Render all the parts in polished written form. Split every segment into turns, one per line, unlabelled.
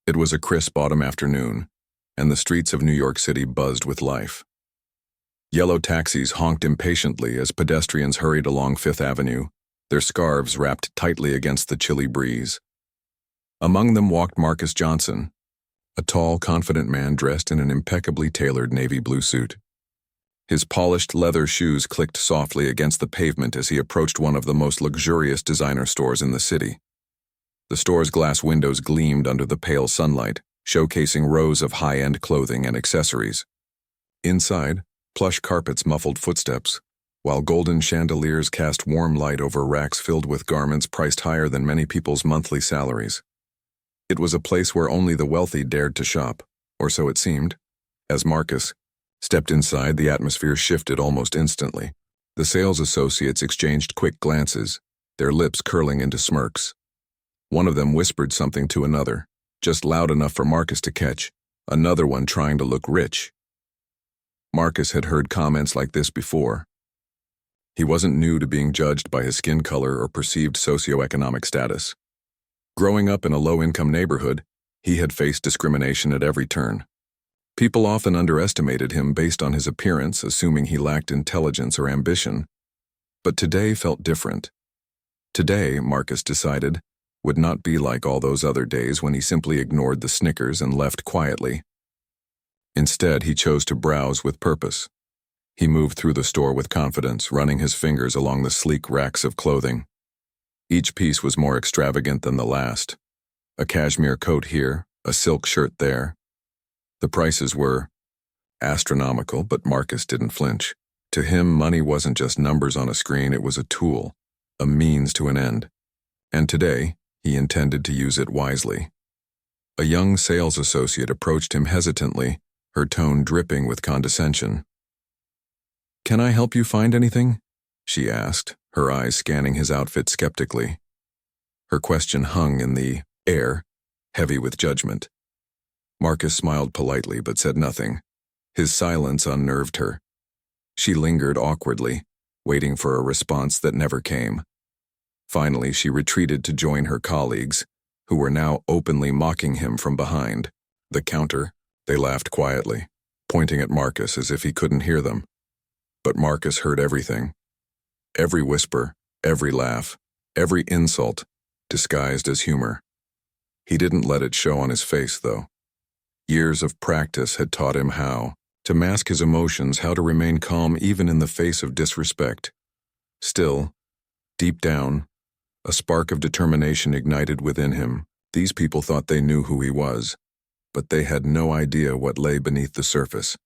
It was a crisp autumn afternoon, and the streets of New York City buzzed with life. Yellow taxis honked impatiently as pedestrians hurried along Fifth Avenue, their scarves wrapped tightly against the chilly breeze. Among them walked Marcus Johnson, a tall, confident man dressed in an impeccably tailored navy blue suit. His polished leather shoes clicked softly against the pavement as he approached one of the most luxurious designer stores in the city. The store's glass windows gleamed under the pale sunlight, showcasing rows of high-end clothing and accessories. Inside, plush carpets muffled footsteps, while golden chandeliers cast warm light over racks filled with garments priced higher than many people's monthly salaries. It was a place where only the wealthy dared to shop, or so it seemed. As Marcus stepped inside, the atmosphere shifted almost instantly. The sales associates exchanged quick glances, their lips curling into smirks. One of them whispered something to another, just loud enough for Marcus to catch, another one trying to look rich. Marcus had heard comments like this before. He wasn't new to being judged by his skin color or perceived socioeconomic status. Growing up in a low-income neighborhood, he had faced discrimination at every turn. People often underestimated him based on his appearance, assuming he lacked intelligence or ambition. But today felt different. Today, Marcus decided, would not be like all those other days when he simply ignored the snickers and left quietly. Instead, he chose to browse with purpose. He moved through the store with confidence, running his fingers along the sleek racks of clothing. Each piece was more extravagant than the last. A cashmere coat here, a silk shirt there. The prices were astronomical, but Marcus didn't flinch. To him, money wasn't just numbers on a screen, it was a tool, a means to an end. And today, he intended to use it wisely. A young sales associate approached him hesitantly, her tone dripping with condescension. "Can I help you find anything?" she asked, her eyes scanning his outfit skeptically. Her question hung in the air, heavy with judgment. Marcus smiled politely but said nothing. His silence unnerved her. She lingered awkwardly, waiting for a response that never came. Finally, she retreated to join her colleagues, who were now openly mocking him from behind the counter. They laughed quietly, pointing at Marcus as if he couldn't hear them. But Marcus heard everything. Every whisper, every laugh, every insult, disguised as humor. He didn't let it show on his face, though. Years of practice had taught him how to mask his emotions, how to remain calm even in the face of disrespect. Still, deep down, a spark of determination ignited within him. These people thought they knew who he was, but they had no idea what lay beneath the surface.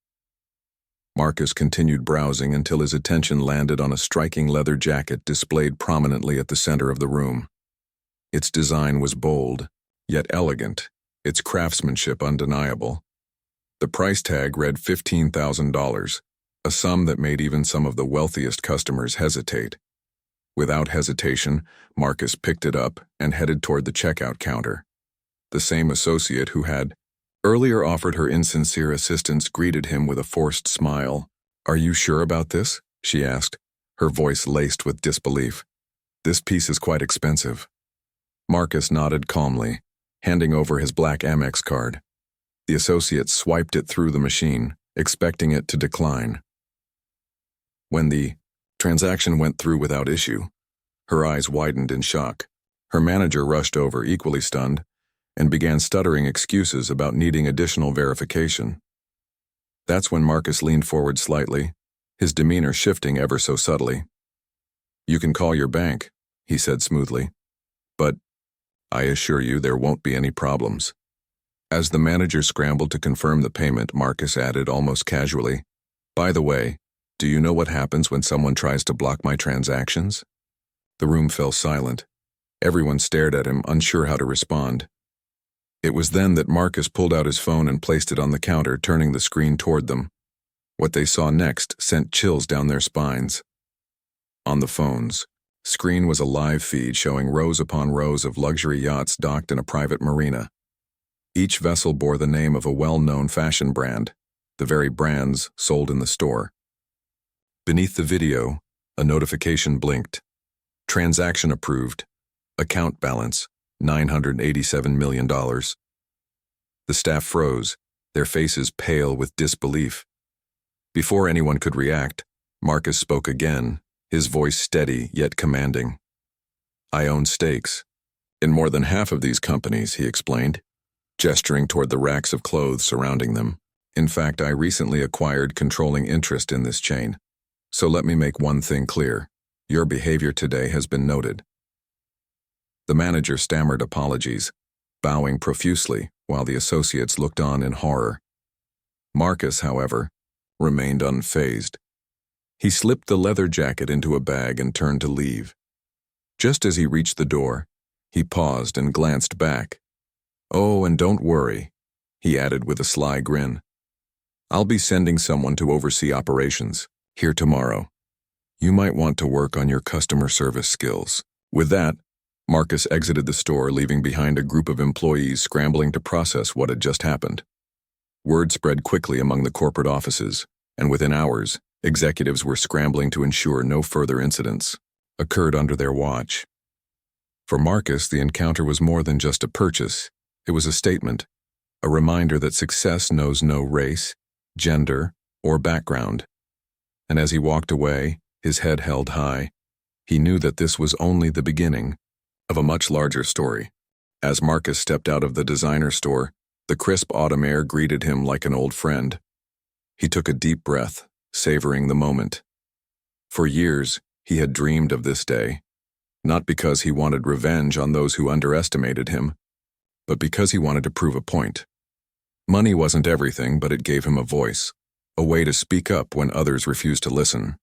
Marcus continued browsing until his attention landed on a striking leather jacket displayed prominently at the center of the room. Its design was bold, yet elegant, its craftsmanship undeniable. The price tag read $15,000, a sum that made even some of the wealthiest customers hesitate. Without hesitation, Marcus picked it up and headed toward the checkout counter. The same associate who had earlier offered her insincere assistance greeted him with a forced smile. "Are you sure about this?" she asked, her voice laced with disbelief. "This piece is quite expensive." Marcus nodded calmly, handing over his black Amex card. The associate swiped it through the machine, expecting it to decline. When the transaction went through without issue, her eyes widened in shock. Her manager rushed over, equally stunned, and began stuttering excuses about needing additional verification. That's when Marcus leaned forward slightly, his demeanor shifting ever so subtly. "You can call your bank," he said smoothly, "but I assure you there won't be any problems." As the manager scrambled to confirm the payment, Marcus added almost casually, "By the way, do you know what happens when someone tries to block my transactions?" The room fell silent. Everyone stared at him, unsure how to respond. It was then that Marcus pulled out his phone and placed it on the counter, turning the screen toward them. What they saw next sent chills down their spines. On the phone's screen was a live feed showing rows upon rows of luxury yachts docked in a private marina. Each vessel bore the name of a well-known fashion brand, the very brands sold in the store. Beneath the video, a notification blinked. Transaction approved. Account balance, $987 million. The staff froze, their faces pale with disbelief. Before anyone could react, Marcus spoke again, his voice steady yet commanding. "I own stakes in more than half of these companies," he explained, gesturing toward the racks of clothes surrounding them. "In fact, I recently acquired controlling interest in this chain. So let me make one thing clear. Your behavior today has been noted." The manager stammered apologies, bowing profusely while the associates looked on in horror. Marcus, however, remained unfazed. He slipped the leather jacket into a bag and turned to leave. Just as he reached the door, he paused and glanced back. "Oh, and don't worry," he added with a sly grin. "I'll be sending someone to oversee operations here tomorrow. You might want to work on your customer service skills." With that, Marcus exited the store, leaving behind a group of employees scrambling to process what had just happened. Word spread quickly among the corporate offices, and within hours, executives were scrambling to ensure no further incidents occurred under their watch. For Marcus, the encounter was more than just a purchase. It was a statement, a reminder that success knows no race, gender, or background. And as he walked away, his head held high, he knew that this was only the beginning of a much larger story. As Marcus stepped out of the designer store, the crisp autumn air greeted him like an old friend. He took a deep breath, savoring the moment. For years, he had dreamed of this day, not because he wanted revenge on those who underestimated him, but because he wanted to prove a point. Money wasn't everything, but it gave him a voice, a way to speak up when others refused to listen.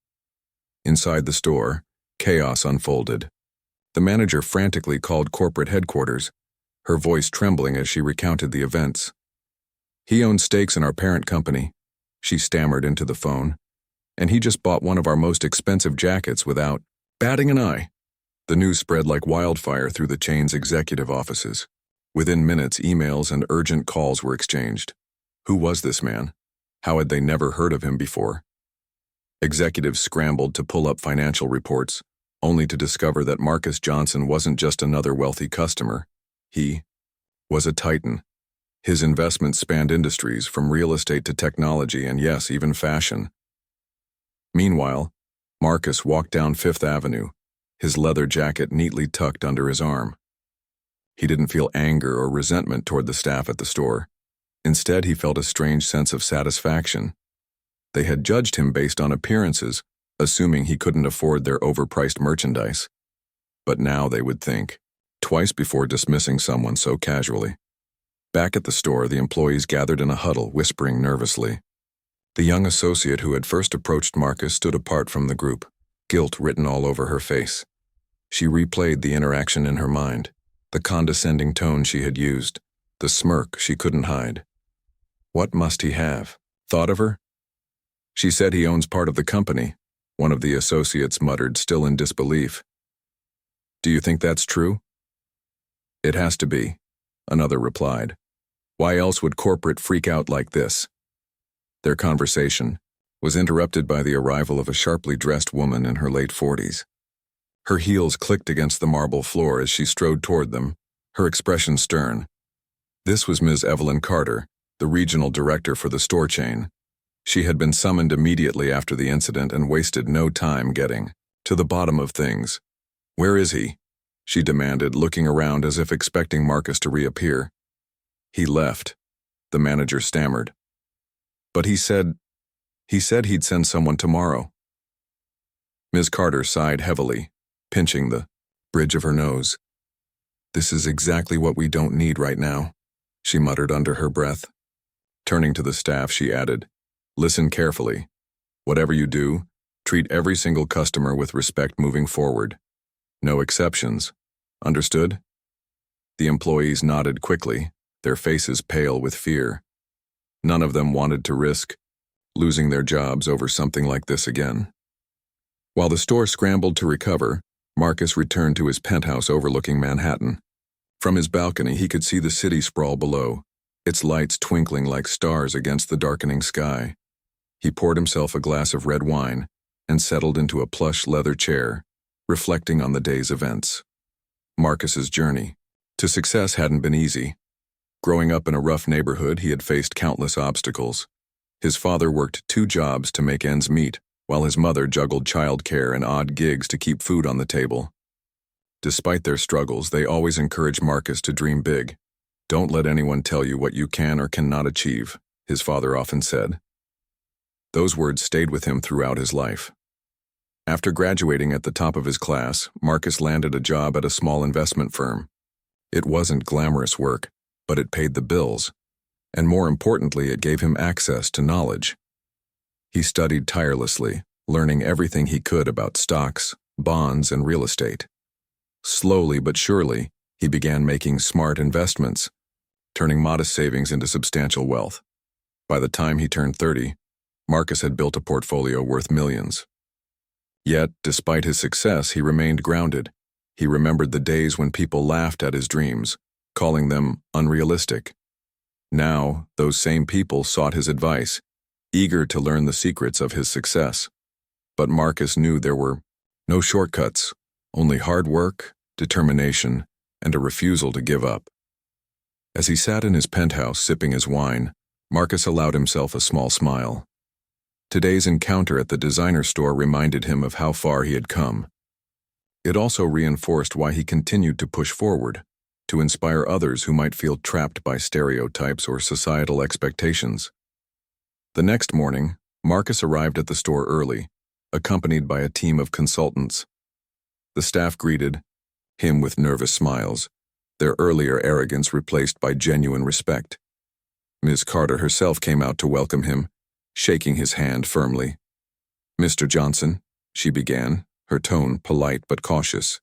Inside the store, chaos unfolded. The manager frantically called corporate headquarters, her voice trembling as she recounted the events. "He owns stakes in our parent company," she stammered into the phone, "and he just bought one of our most expensive jackets without batting an eye." The news spread like wildfire through the chain's executive offices. Within minutes, emails and urgent calls were exchanged. Who was this man? How had they never heard of him before? Executives scrambled to pull up financial reports, only to discover that Marcus Johnson wasn't just another wealthy customer. He was a titan. His investments spanned industries from real estate to technology and, yes, even fashion. Meanwhile, Marcus walked down Fifth Avenue, his leather jacket neatly tucked under his arm. He didn't feel anger or resentment toward the staff at the store. Instead, he felt a strange sense of satisfaction. They had judged him based on appearances, assuming he couldn't afford their overpriced merchandise. But now they would think twice before dismissing someone so casually. Back at the store, the employees gathered in a huddle, whispering nervously. The young associate who had first approached Marcus stood apart from the group, guilt written all over her face. She replayed the interaction in her mind, the condescending tone she had used, the smirk she couldn't hide. What must he have thought of her? "She said he owns part of the company," one of the associates muttered, still in disbelief. "Do you think that's true?" "It has to be," another replied. "Why else would corporate freak out like this?" Their conversation was interrupted by the arrival of a sharply dressed woman in her late 40s. Her heels clicked against the marble floor as she strode toward them, her expression stern. This was Ms. Evelyn Carter, the regional director for the store chain. She had been summoned immediately after the incident and wasted no time getting to the bottom of things. "Where is he?" she demanded, looking around as if expecting Marcus to reappear. "He left," the manager stammered. "But he said he'd send someone tomorrow." Ms. Carter sighed heavily, pinching the bridge of her nose. "This is exactly what we don't need right now," she muttered under her breath. Turning to the staff, she added, "Listen carefully. Whatever you do, treat every single customer with respect moving forward. No exceptions. Understood?" The employees nodded quickly, their faces pale with fear. None of them wanted to risk losing their jobs over something like this again. While the store scrambled to recover, Marcus returned to his penthouse overlooking Manhattan. From his balcony, he could see the city sprawl below, its lights twinkling like stars against the darkening sky. He poured himself a glass of red wine and settled into a plush leather chair, reflecting on the day's events. Marcus's journey to success hadn't been easy. Growing up in a rough neighborhood, he had faced countless obstacles. His father worked 2 jobs to make ends meet, while his mother juggled childcare and odd gigs to keep food on the table. Despite their struggles, they always encouraged Marcus to dream big. "Don't let anyone tell you what you can or cannot achieve," his father often said. Those words stayed with him throughout his life. After graduating at the top of his class, Marcus landed a job at a small investment firm. It wasn't glamorous work, but it paid the bills, and more importantly, it gave him access to knowledge. He studied tirelessly, learning everything he could about stocks, bonds, and real estate. Slowly but surely, he began making smart investments, turning modest savings into substantial wealth. By the time he turned 30, Marcus had built a portfolio worth millions. Yet, despite his success, he remained grounded. He remembered the days when people laughed at his dreams, calling them unrealistic. Now, those same people sought his advice, eager to learn the secrets of his success. But Marcus knew there were no shortcuts, only hard work, determination, and a refusal to give up. As he sat in his penthouse sipping his wine, Marcus allowed himself a small smile. Today's encounter at the designer store reminded him of how far he had come. It also reinforced why he continued to push forward, to inspire others who might feel trapped by stereotypes or societal expectations. The next morning, Marcus arrived at the store early, accompanied by a team of consultants. The staff greeted him with nervous smiles, their earlier arrogance replaced by genuine respect. Ms. Carter herself came out to welcome him, shaking his hand firmly. "Mr. Johnson," she began, her tone polite but cautious.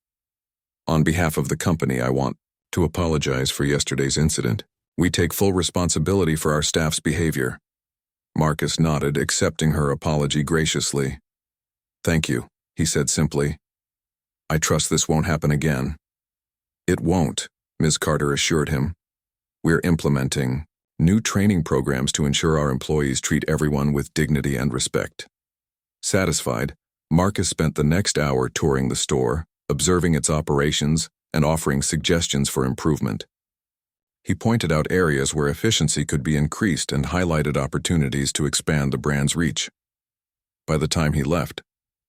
"On behalf of the company, I want to apologize for yesterday's incident. We take full responsibility for our staff's behavior." Marcus nodded, accepting her apology graciously. "Thank you," he said simply. "I trust this won't happen again." "It won't," Ms. Carter assured him. "We're implementing new training programs to ensure our employees treat everyone with dignity and respect." Satisfied, Marcus spent the next hour touring the store, observing its operations, and offering suggestions for improvement. He pointed out areas where efficiency could be increased and highlighted opportunities to expand the brand's reach. By the time he left,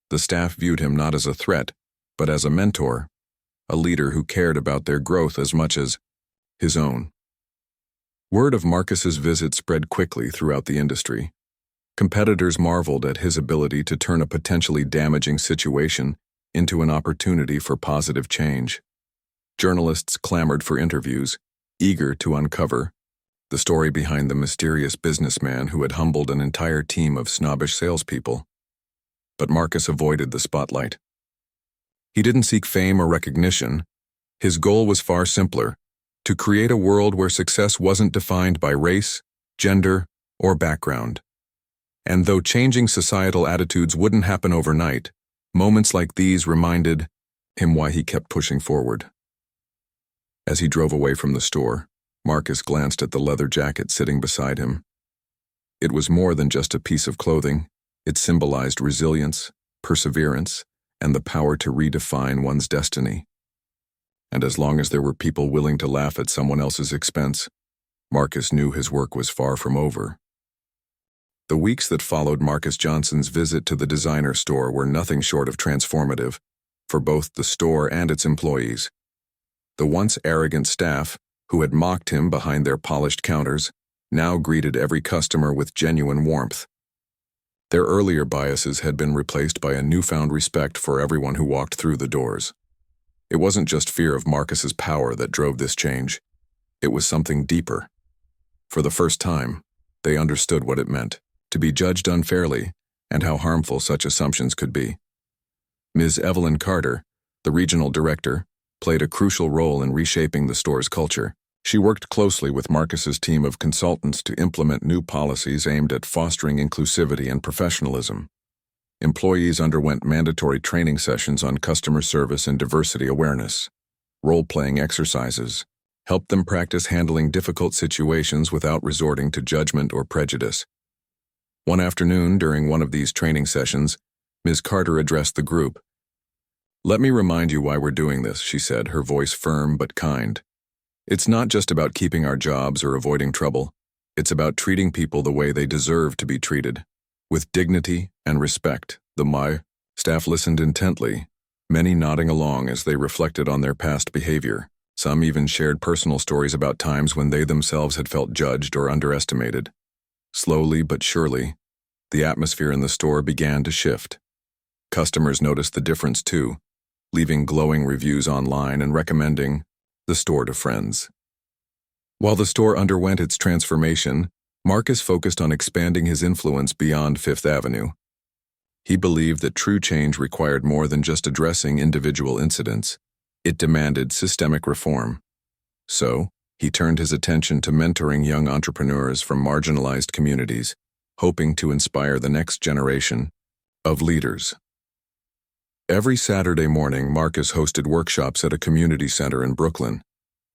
the staff viewed him not as a threat, but as a mentor, a leader who cared about their growth as much as his own. Word of Marcus's visit spread quickly throughout the industry. Competitors marveled at his ability to turn a potentially damaging situation into an opportunity for positive change. Journalists clamored for interviews, eager to uncover the story behind the mysterious businessman who had humbled an entire team of snobbish salespeople. But Marcus avoided the spotlight. He didn't seek fame or recognition. His goal was far simpler: to create a world where success wasn't defined by race, gender, or background. And though changing societal attitudes wouldn't happen overnight, moments like these reminded him why he kept pushing forward. As he drove away from the store, Marcus glanced at the leather jacket sitting beside him. It was more than just a piece of clothing. It symbolized resilience, perseverance, and the power to redefine one's destiny. And as long as there were people willing to laugh at someone else's expense, Marcus knew his work was far from over. The weeks that followed Marcus Johnson's visit to the designer store were nothing short of transformative for both the store and its employees. The once arrogant staff, who had mocked him behind their polished counters, now greeted every customer with genuine warmth. Their earlier biases had been replaced by a newfound respect for everyone who walked through the doors. It wasn't just fear of Marcus's power that drove this change. It was something deeper. For the first time, they understood what it meant to be judged unfairly and how harmful such assumptions could be. Ms. Evelyn Carter, the regional director, played a crucial role in reshaping the store's culture. She worked closely with Marcus's team of consultants to implement new policies aimed at fostering inclusivity and professionalism. Employees underwent mandatory training sessions on customer service and diversity awareness. Role-playing exercises helped them practice handling difficult situations without resorting to judgment or prejudice. One afternoon, during one of these training sessions, Ms. Carter addressed the group. "Let me remind you why we're doing this," she said, her voice firm but kind. It's not just about keeping our jobs or avoiding trouble. It's about treating people the way they deserve to be treated. With dignity and respect, the MI staff listened intently, many nodding along as they reflected on their past behavior. Some even shared personal stories about times when they themselves had felt judged or underestimated. Slowly but surely, the atmosphere in the store began to shift. Customers noticed the difference too, leaving glowing reviews online and recommending the store to friends. While the store underwent its transformation, Marcus focused on expanding his influence beyond Fifth Avenue. He believed that true change required more than just addressing individual incidents. It demanded systemic reform. So, he turned his attention to mentoring young entrepreneurs from marginalized communities, hoping to inspire the next generation of leaders. Every Saturday morning, Marcus hosted workshops at a community center in Brooklyn.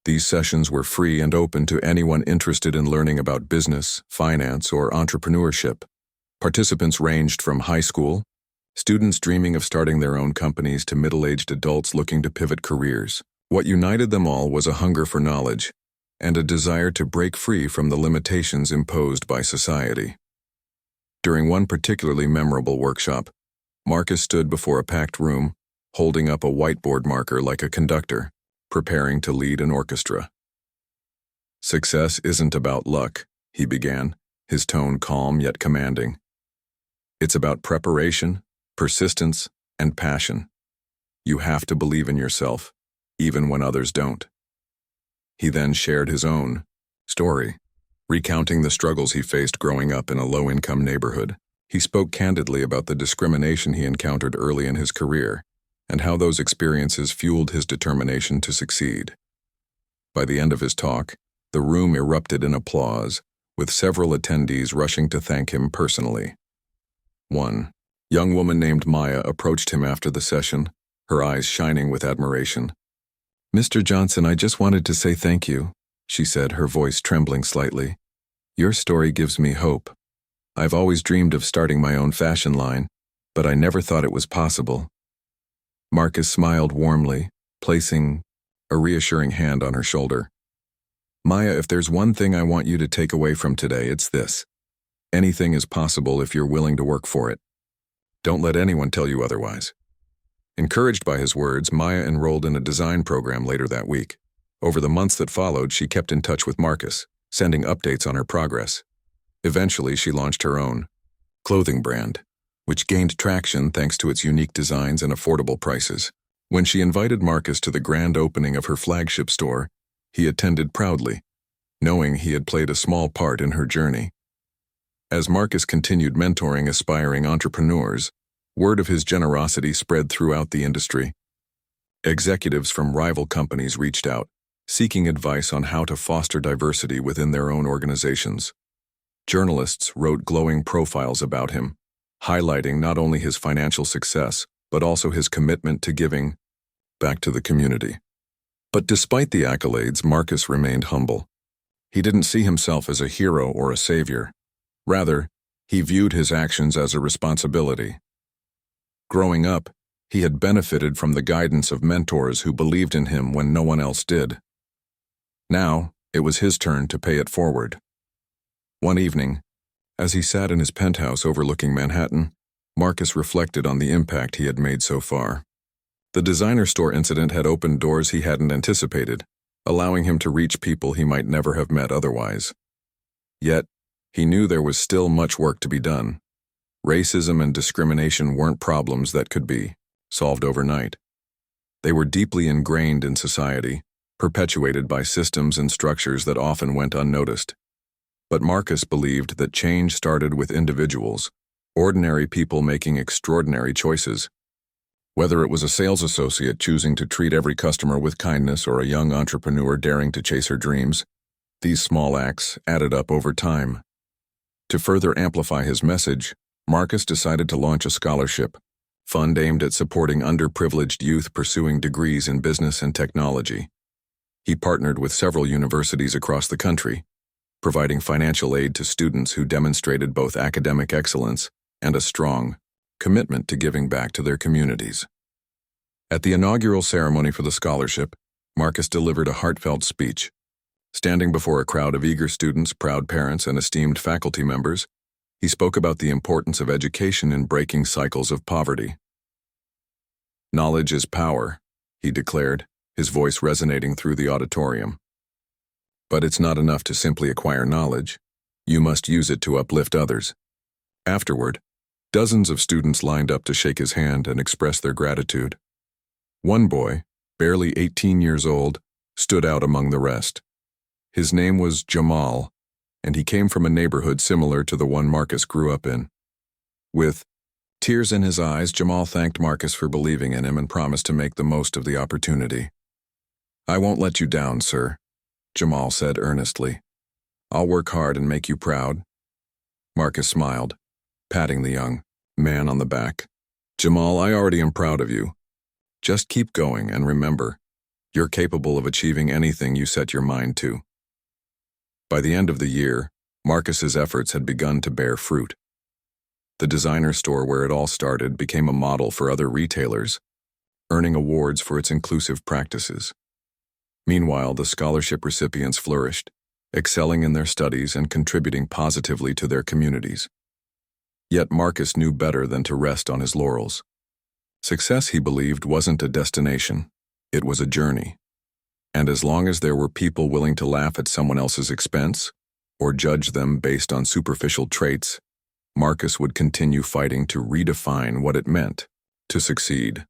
These sessions were free and open to anyone interested in learning about business, finance, or entrepreneurship. Participants ranged from high school, students dreaming of starting their own companies, to middle-aged adults looking to pivot careers. What united them all was a hunger for knowledge and a desire to break free from the limitations imposed by society. During one particularly memorable workshop, Marcus stood before a packed room, holding up a whiteboard marker like a conductor, preparing to lead an orchestra. "Success isn't about luck," he began, his tone calm yet commanding. "It's about preparation, persistence, and passion. You have to believe in yourself, even when others don't." He then shared his own story, recounting the struggles he faced growing up in a low-income neighborhood. He spoke candidly about the discrimination he encountered early in his career, and how those experiences fueled his determination to succeed. By the end of his talk, the room erupted in applause, with several attendees rushing to thank him personally. One young woman named Maya approached him after the session, her eyes shining with admiration. "Mr. Johnson, I just wanted to say thank you," she said, her voice trembling slightly. "Your story gives me hope. I've always dreamed of starting my own fashion line, but I never thought it was possible." Marcus smiled warmly, placing a reassuring hand on her shoulder. "Maya, if there's one thing I want you to take away from today, it's this. Anything is possible if you're willing to work for it. Don't let anyone tell you otherwise." Encouraged by his words, Maya enrolled in a design program later that week. Over the months that followed, she kept in touch with Marcus, sending updates on her progress. Eventually, she launched her own clothing brand, which gained traction thanks to its unique designs and affordable prices. When she invited Marcus to the grand opening of her flagship store, he attended proudly, knowing he had played a small part in her journey. As Marcus continued mentoring aspiring entrepreneurs, word of his generosity spread throughout the industry. Executives from rival companies reached out, seeking advice on how to foster diversity within their own organizations. Journalists wrote glowing profiles about him, highlighting not only his financial success, but also his commitment to giving back to the community. But despite the accolades, Marcus remained humble. He didn't see himself as a hero or a savior. Rather, he viewed his actions as a responsibility. Growing up, he had benefited from the guidance of mentors who believed in him when no one else did. Now, it was his turn to pay it forward. One evening, as he sat in his penthouse overlooking Manhattan, Marcus reflected on the impact he had made so far. The designer store incident had opened doors he hadn't anticipated, allowing him to reach people he might never have met otherwise. Yet, he knew there was still much work to be done. Racism and discrimination weren't problems that could be solved overnight. They were deeply ingrained in society, perpetuated by systems and structures that often went unnoticed. But Marcus believed that change started with individuals, ordinary people making extraordinary choices. Whether it was a sales associate choosing to treat every customer with kindness or a young entrepreneur daring to chase her dreams, these small acts added up over time. To further amplify his message, Marcus decided to launch a scholarship fund aimed at supporting underprivileged youth pursuing degrees in business and technology. He partnered with several universities across the country, providing financial aid to students who demonstrated both academic excellence and a strong commitment to giving back to their communities. At the inaugural ceremony for the scholarship, Marcus delivered a heartfelt speech, Standing before a crowd of eager students, proud parents, and esteemed faculty members, he spoke about the importance of education in breaking cycles of poverty. "Knowledge is power," he declared, his voice resonating through the auditorium. "But it's not enough to simply acquire knowledge. You must use it to uplift others." Afterward, dozens of students lined up to shake his hand and express their gratitude. One boy, barely 18 years old, stood out among the rest. His name was Jamal, and he came from a neighborhood similar to the one Marcus grew up in. With tears in his eyes, Jamal thanked Marcus for believing in him and promised to make the most of the opportunity. "I won't let you down, sir," Jamal said earnestly. "I'll work hard and make you proud." Marcus smiled, patting the young man on the back. "Jamal, I already am proud of you. Just keep going and remember, you're capable of achieving anything you set your mind to." By the end of the year, Marcus's efforts had begun to bear fruit. The designer store where it all started became a model for other retailers, earning awards for its inclusive practices. Meanwhile, the scholarship recipients flourished, excelling in their studies and contributing positively to their communities. Yet Marcus knew better than to rest on his laurels. Success, he believed, wasn't a destination, it was a journey. And as long as there were people willing to laugh at someone else's expense, or judge them based on superficial traits, Marcus would continue fighting to redefine what it meant to succeed.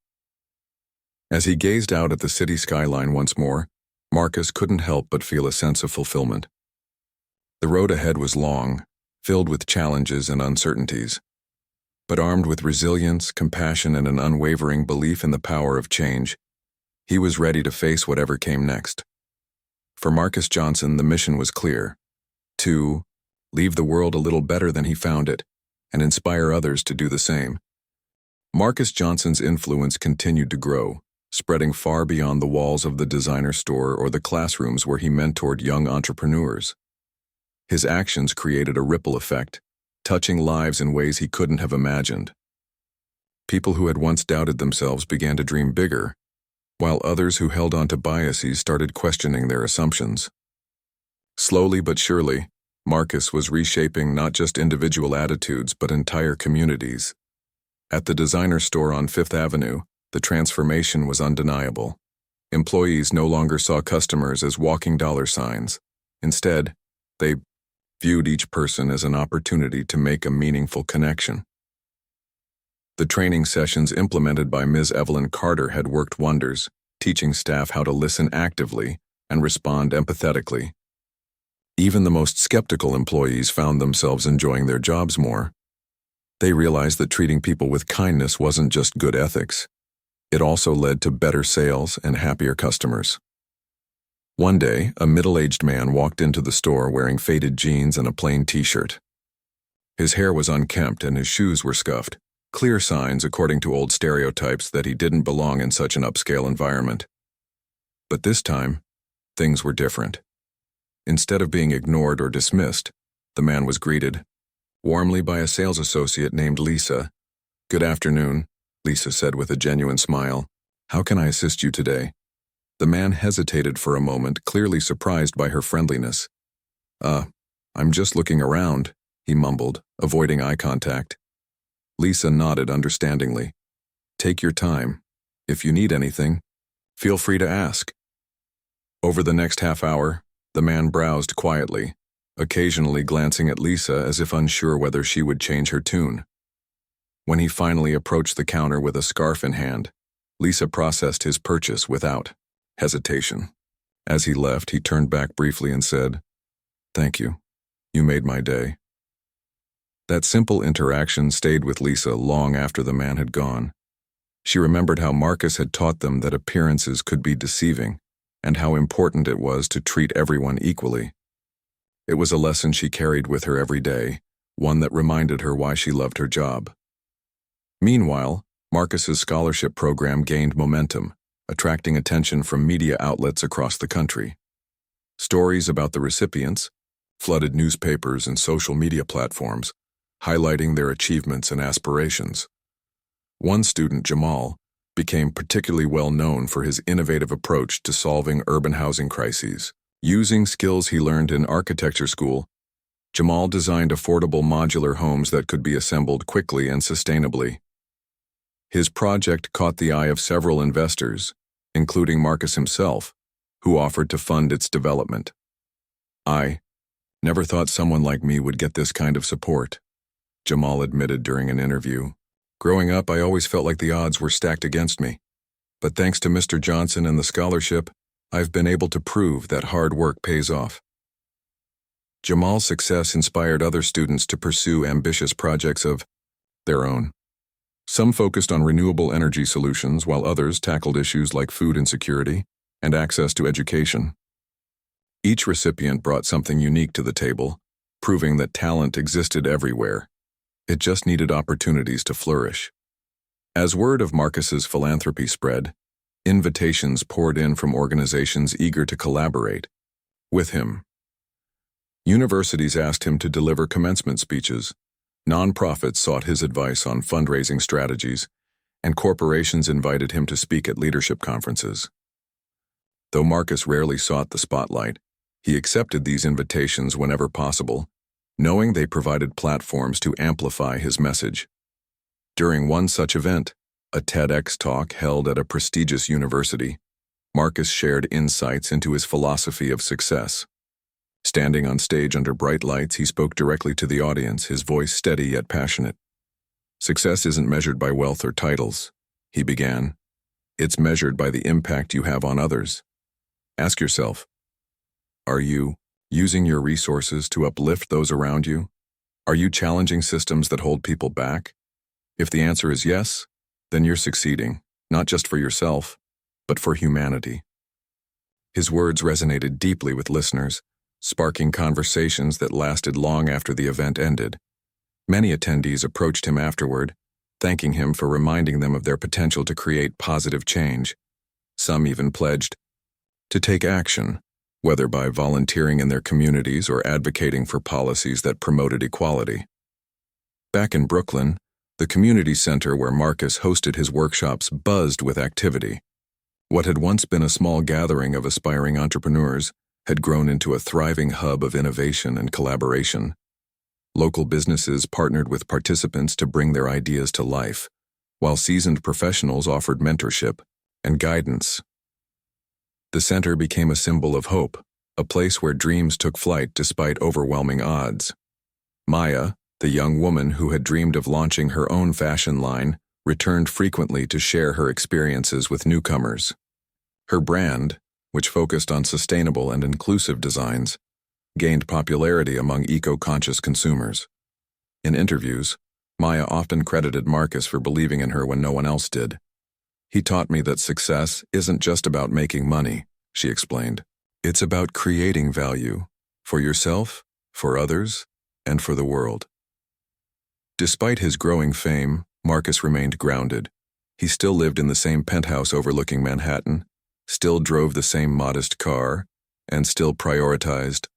As he gazed out at the city skyline once more, Marcus couldn't help but feel a sense of fulfillment. The road ahead was long, filled with challenges and uncertainties. But armed with resilience, compassion, and an unwavering belief in the power of change, he was ready to face whatever came next. For Marcus Johnson, the mission was clear: to leave the world a little better than he found it, and inspire others to do the same. Marcus Johnson's influence continued to grow, spreading far beyond the walls of the designer store or the classrooms where he mentored young entrepreneurs. His actions created a ripple effect, touching lives in ways he couldn't have imagined. People who had once doubted themselves began to dream bigger, while others who held on to biases started questioning their assumptions. Slowly but surely, Marcus was reshaping not just individual attitudes but entire communities. At the designer store on Fifth Avenue, the transformation was undeniable. Employees no longer saw customers as walking dollar signs. Instead, they viewed each person as an opportunity to make a meaningful connection. The training sessions implemented by Ms. Evelyn Carter had worked wonders, teaching staff how to listen actively and respond empathetically. Even the most skeptical employees found themselves enjoying their jobs more. They realized that treating people with kindness wasn't just good ethics. It also led to better sales and happier customers. One day, a middle-aged man walked into the store wearing faded jeans and a plain t-shirt. His hair was unkempt and his shoes were scuffed, clear signs, according to old stereotypes, that he didn't belong in such an upscale environment. But this time, things were different. Instead of being ignored or dismissed, the man was greeted warmly by a sales associate named Lisa. "Good afternoon," Lisa said with a genuine smile. "How can I assist you today?" The man hesitated for a moment, clearly surprised by her friendliness. I'm just looking around," he mumbled, avoiding eye contact. Lisa nodded understandingly. "Take your time. If you need anything, feel free to ask." Over the next half hour, the man browsed quietly, occasionally glancing at Lisa as if unsure whether she would change her tune. When he finally approached the counter with a scarf in hand, Lisa processed his purchase without hesitation. As he left, he turned back briefly and said, "Thank you. You made my day." That simple interaction stayed with Lisa long after the man had gone. She remembered how Marcus had taught them that appearances could be deceiving, and how important it was to treat everyone equally. It was a lesson she carried with her every day, one that reminded her why she loved her job. Meanwhile, Marcus's scholarship program gained momentum, attracting attention from media outlets across the country. Stories about the recipients flooded newspapers and social media platforms, highlighting their achievements and aspirations. One student, Jamal, became particularly well known for his innovative approach to solving urban housing crises, Using skills he learned in architecture school, Jamal designed affordable modular homes that could be assembled quickly and sustainably. His project caught the eye of several investors, including Marcus himself, who offered to fund its development. "I never thought someone like me would get this kind of support," Jamal admitted during an interview. "Growing up, I always felt like the odds were stacked against me. But thanks to Mr. Johnson and the scholarship, I've been able to prove that hard work pays off." Jamal's success inspired other students to pursue ambitious projects of their own. Some focused on renewable energy solutions, while others tackled issues like food insecurity and access to education. Each recipient brought something unique to the table, proving that talent existed everywhere. It just needed opportunities to flourish. As word of Marcus's philanthropy spread, invitations poured in from organizations eager to collaborate with him. Universities asked him to deliver commencement speeches, nonprofits sought his advice on fundraising strategies, and corporations invited him to speak at leadership conferences. Though Marcus rarely sought the spotlight, he accepted these invitations whenever possible, knowing they provided platforms to amplify his message. During one such event, a TEDx talk held at a prestigious university, Marcus shared insights into his philosophy of success. Standing on stage under bright lights, he spoke directly to the audience, his voice steady yet passionate. "Success isn't measured by wealth or titles," he began. "It's measured by the impact you have on others. Ask yourself, are you using your resources to uplift those around you? Are you challenging systems that hold people back? If the answer is yes, then you're succeeding, not just for yourself, but for humanity." His words resonated deeply with listeners, sparking conversations that lasted long after the event ended. Many attendees approached him afterward, thanking him for reminding them of their potential to create positive change. Some even pledged to take action, whether by volunteering in their communities or advocating for policies that promoted equality. Back in Brooklyn, the community center where Marcus hosted his workshops buzzed with activity. What had once been a small gathering of aspiring entrepreneurs had grown into a thriving hub of innovation and collaboration. Local businesses partnered with participants to bring their ideas to life, while seasoned professionals offered mentorship and guidance. The center became a symbol of hope, a place where dreams took flight despite overwhelming odds. Maya, the young woman who had dreamed of launching her own fashion line, returned frequently to share her experiences with newcomers. Her brand, which focused on sustainable and inclusive designs, gained popularity among eco-conscious consumers. In interviews, Maya often credited Marcus for believing in her when no one else did. "He taught me that success isn't just about making money," she explained. "It's about creating value for yourself, for others, and for the world." Despite his growing fame, Marcus remained grounded. He still lived in the same penthouse overlooking Manhattan, still drove the same modest car, and still prioritized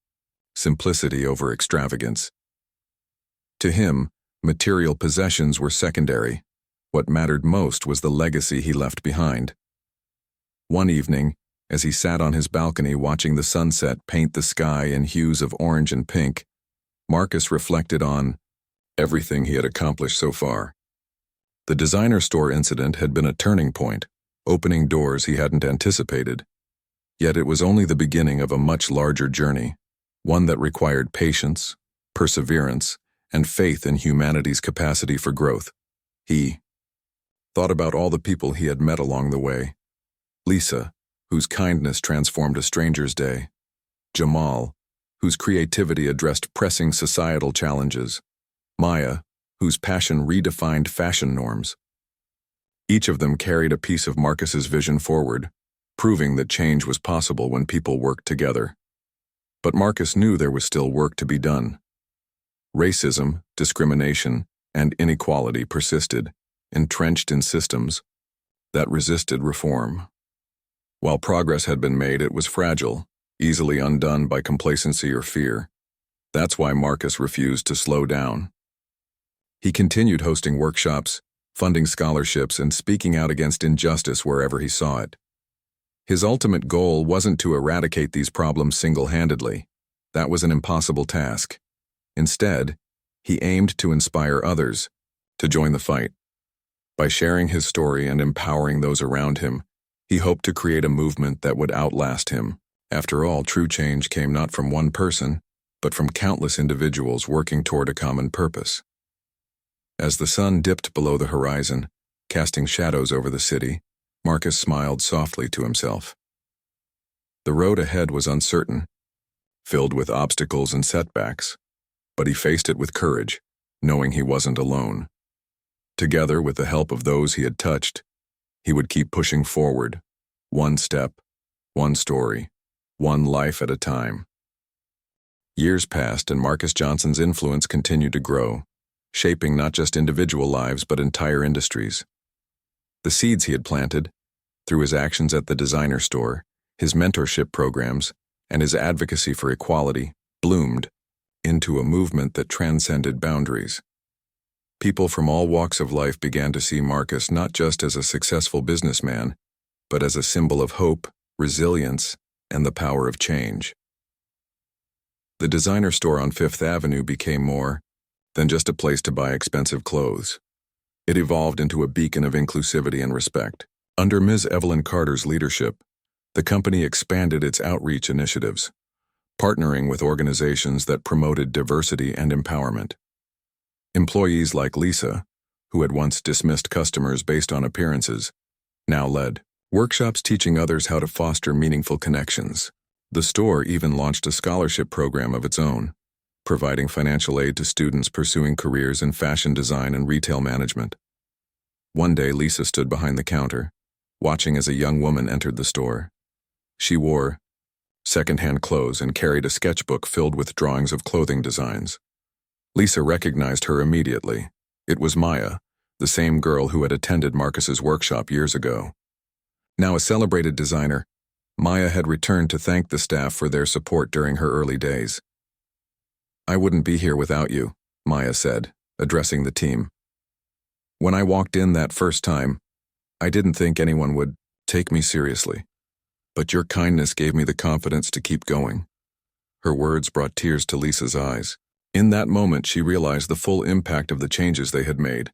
simplicity over extravagance. To him, material possessions were secondary. What mattered most was the legacy he left behind. One evening, as he sat on his balcony watching the sunset paint the sky in hues of orange and pink, Marcus reflected on everything he had accomplished so far. The designer store incident had been a turning point, opening doors he hadn't anticipated. Yet it was only the beginning of a much larger journey, one that required patience, perseverance, and faith in humanity's capacity for growth. He thought about all the people he had met along the way. Lisa, whose kindness transformed a stranger's day. Jamal, whose creativity addressed pressing societal challenges. Maya, whose passion redefined fashion norms. Each of them carried a piece of Marcus's vision forward, proving that change was possible when people worked together. But Marcus knew there was still work to be done. Racism, discrimination, and inequality persisted, entrenched in systems that resisted reform. While progress had been made, it was fragile, easily undone by complacency or fear. That's why Marcus refused to slow down. He continued hosting workshops, funding scholarships, and speaking out against injustice wherever he saw it. His ultimate goal wasn't to eradicate these problems single-handedly. That was an impossible task. Instead, he aimed to inspire others to join the fight. By sharing his story and empowering those around him, he hoped to create a movement that would outlast him. After all, true change came not from one person, but from countless individuals working toward a common purpose. As the sun dipped below the horizon, casting shadows over the city, Marcus smiled softly to himself. The road ahead was uncertain, filled with obstacles and setbacks, but he faced it with courage, knowing he wasn't alone. Together, with the help of those he had touched, he would keep pushing forward, one step, one story, one life at a time. Years passed and Marcus Johnson's influence continued to grow, shaping not just individual lives but entire industries. The seeds he had planted, through his actions at the designer store, his mentorship programs, and his advocacy for equality, bloomed into a movement that transcended boundaries. People from all walks of life began to see Marcus not just as a successful businessman, but as a symbol of hope, resilience, and the power of change. The designer store on Fifth Avenue became more than just a place to buy expensive clothes. It evolved into a beacon of inclusivity and respect. Under Ms. Evelyn Carter's leadership, the company expanded its outreach initiatives, partnering with organizations that promoted diversity and empowerment. Employees like Lisa, who had once dismissed customers based on appearances, now led workshops teaching others how to foster meaningful connections. The store even launched a scholarship program of its own, providing financial aid to students pursuing careers in fashion design and retail management. One day, Lisa stood behind the counter, watching as a young woman entered the store. She wore second-hand clothes and carried a sketchbook filled with drawings of clothing designs. Lisa recognized her immediately. It was Maya, the same girl who had attended Marcus's workshop years ago. Now a celebrated designer, Maya had returned to thank the staff for their support during her early days. "I wouldn't be here without you," Maya said, addressing the team. "When I walked in that first time, I didn't think anyone would take me seriously. But your kindness gave me the confidence to keep going." Her words brought tears to Lisa's eyes. In that moment, she realized the full impact of the changes they had made,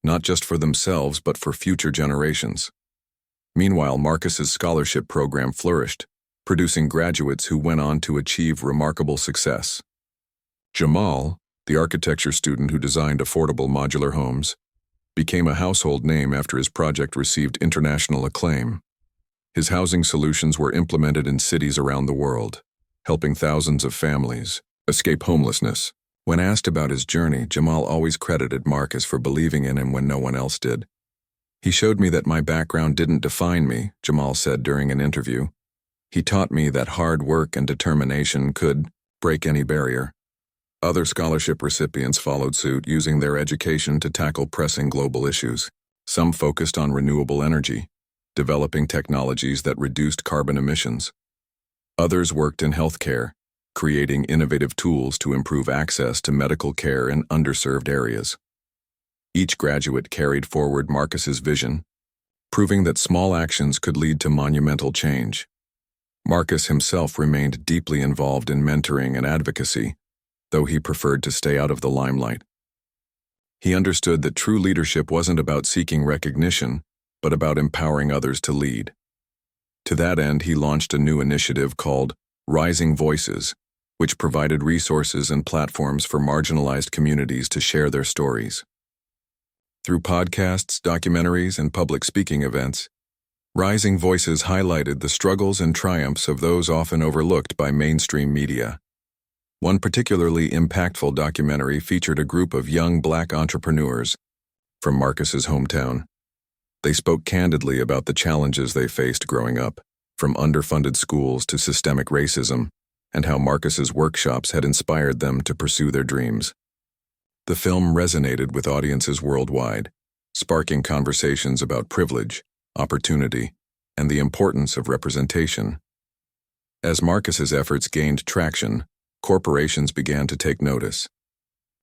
not just for themselves but for future generations. Meanwhile, Marcus's scholarship program flourished, producing graduates who went on to achieve remarkable success. Jamal, the architecture student who designed affordable modular homes, became a household name after his project received international acclaim. His housing solutions were implemented in cities around the world, helping thousands of families escape homelessness. When asked about his journey, Jamal always credited Marcus for believing in him when no one else did. "He showed me that my background didn't define me," Jamal said during an interview. "He taught me that hard work and determination could break any barrier." Other scholarship recipients followed suit, using their education to tackle pressing global issues. Some focused on renewable energy, developing technologies that reduced carbon emissions. Others worked in healthcare, creating innovative tools to improve access to medical care in underserved areas. Each graduate carried forward Marcus's vision, proving that small actions could lead to monumental change. Marcus himself remained deeply involved in mentoring and advocacy, though he preferred to stay out of the limelight. He understood that true leadership wasn't about seeking recognition, but about empowering others to lead. To that end, he launched a new initiative called Rising Voices, which provided resources and platforms for marginalized communities to share their stories. Through podcasts, documentaries, and public speaking events, Rising Voices highlighted the struggles and triumphs of those often overlooked by mainstream media. One particularly impactful documentary featured a group of young Black entrepreneurs from Marcus's hometown. They spoke candidly about the challenges they faced growing up, from underfunded schools to systemic racism, and how Marcus's workshops had inspired them to pursue their dreams. The film resonated with audiences worldwide, sparking conversations about privilege, opportunity, and the importance of representation. As Marcus's efforts gained traction, corporations began to take notice.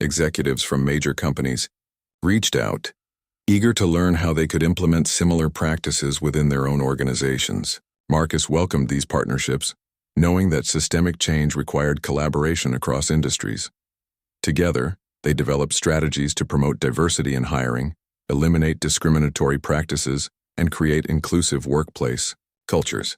Executives from major companies reached out, eager to learn how they could implement similar practices within their own organizations. Marcus welcomed these partnerships, knowing that systemic change required collaboration across industries. Together, they developed strategies to promote diversity in hiring, eliminate discriminatory practices, and create inclusive workplace cultures.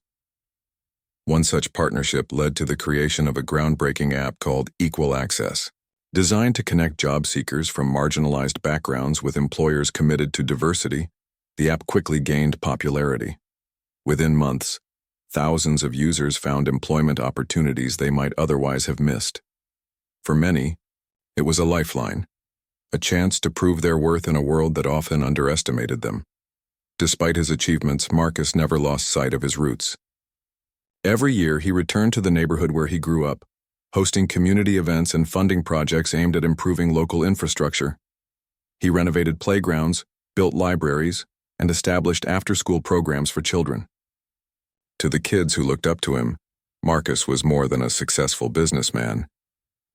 One such partnership led to the creation of a groundbreaking app called Equal Access. Designed to connect job seekers from marginalized backgrounds with employers committed to diversity, the app quickly gained popularity. Within months, thousands of users found employment opportunities they might otherwise have missed. For many, it was a lifeline, a chance to prove their worth in a world that often underestimated them. Despite his achievements, Marcus never lost sight of his roots. Every year, he returned to the neighborhood where he grew up, hosting community events and funding projects aimed at improving local infrastructure. He renovated playgrounds, built libraries, and established after-school programs for children. To the kids who looked up to him, Marcus was more than a successful businessman.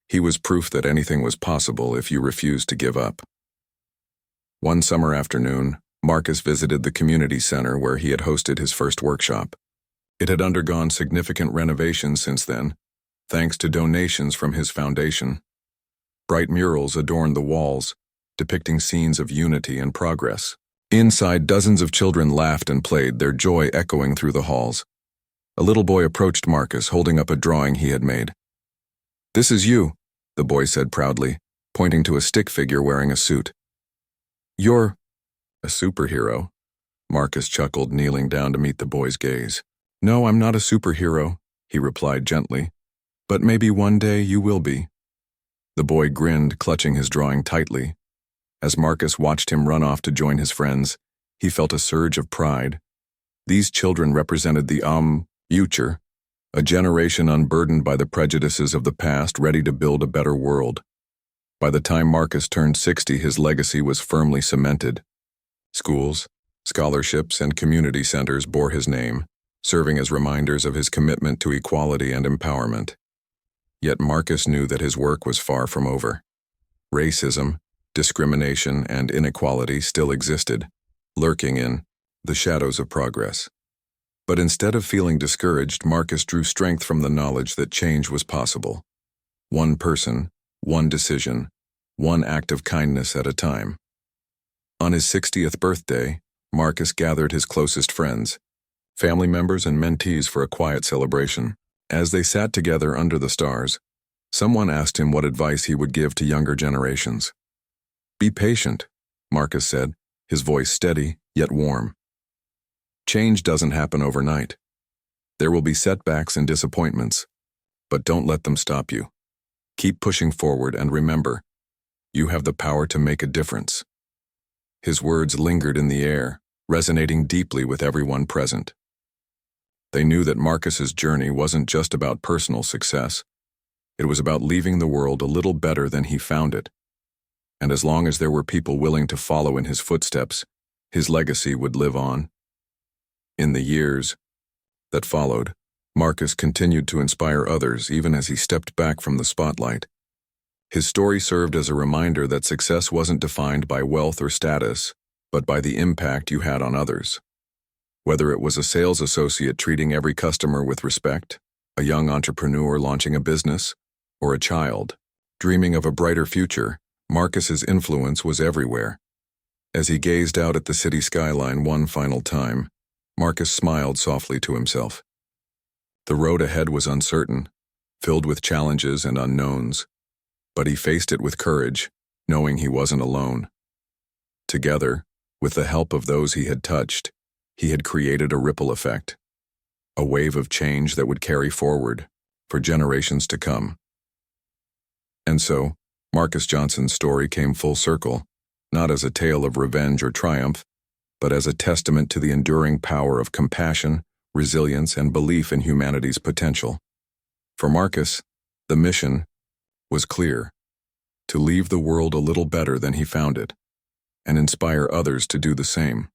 He was proof that anything was possible if you refused to give up. One summer afternoon, Marcus visited the community center where he had hosted his first workshop. It had undergone significant renovations since then, thanks to donations from his foundation. Bright murals adorned the walls, depicting scenes of unity and progress. Inside, dozens of children laughed and played, their joy echoing through the halls. A little boy approached Marcus, holding up a drawing he had made. "This is you," the boy said proudly, pointing to a stick figure wearing a suit. "You're a superhero," Marcus chuckled, kneeling down to meet the boy's gaze. "No, I'm not a superhero," he replied gently, "but maybe one day you will be." The boy grinned, clutching his drawing tightly. As Marcus watched him run off to join his friends, he felt a surge of pride. These children represented the future, a generation unburdened by the prejudices of the past, ready to build a better world. By the time Marcus turned 60, his legacy was firmly cemented. Schools, scholarships, and community centers bore his name, serving as reminders of his commitment to equality and empowerment. Yet Marcus knew that his work was far from over. Racism, discrimination, and inequality still existed, lurking in the shadows of progress. But instead of feeling discouraged, Marcus drew strength from the knowledge that change was possible. One person, one decision, one act of kindness at a time. On his 60th birthday, Marcus gathered his closest friends, family members and mentees for a quiet celebration. As they sat together under the stars, someone asked him what advice he would give to younger generations. "Be patient," Marcus said, his voice steady yet warm. "Change doesn't happen overnight. There will be setbacks and disappointments, but don't let them stop you. Keep pushing forward and remember, you have the power to make a difference." His words lingered in the air, resonating deeply with everyone present. They knew that Marcus's journey wasn't just about personal success. It was about leaving the world a little better than he found it. And as long as there were people willing to follow in his footsteps, his legacy would live on. In the years that followed, Marcus continued to inspire others even as he stepped back from the spotlight. His story served as a reminder that success wasn't defined by wealth or status, but by the impact you had on others. Whether it was a sales associate treating every customer with respect, a young entrepreneur launching a business, or a child dreaming of a brighter future, Marcus's influence was everywhere. As he gazed out at the city skyline one final time, Marcus smiled softly to himself. The road ahead was uncertain, filled with challenges and unknowns, but he faced it with courage, knowing he wasn't alone. Together, with the help of those he had touched, he had created a ripple effect, a wave of change that would carry forward for generations to come. And so, Marcus Johnson's story came full circle, not as a tale of revenge or triumph, but as a testament to the enduring power of compassion, resilience, and belief in humanity's potential. For Marcus, the mission was clear: to leave the world a little better than he found it, and inspire others to do the same.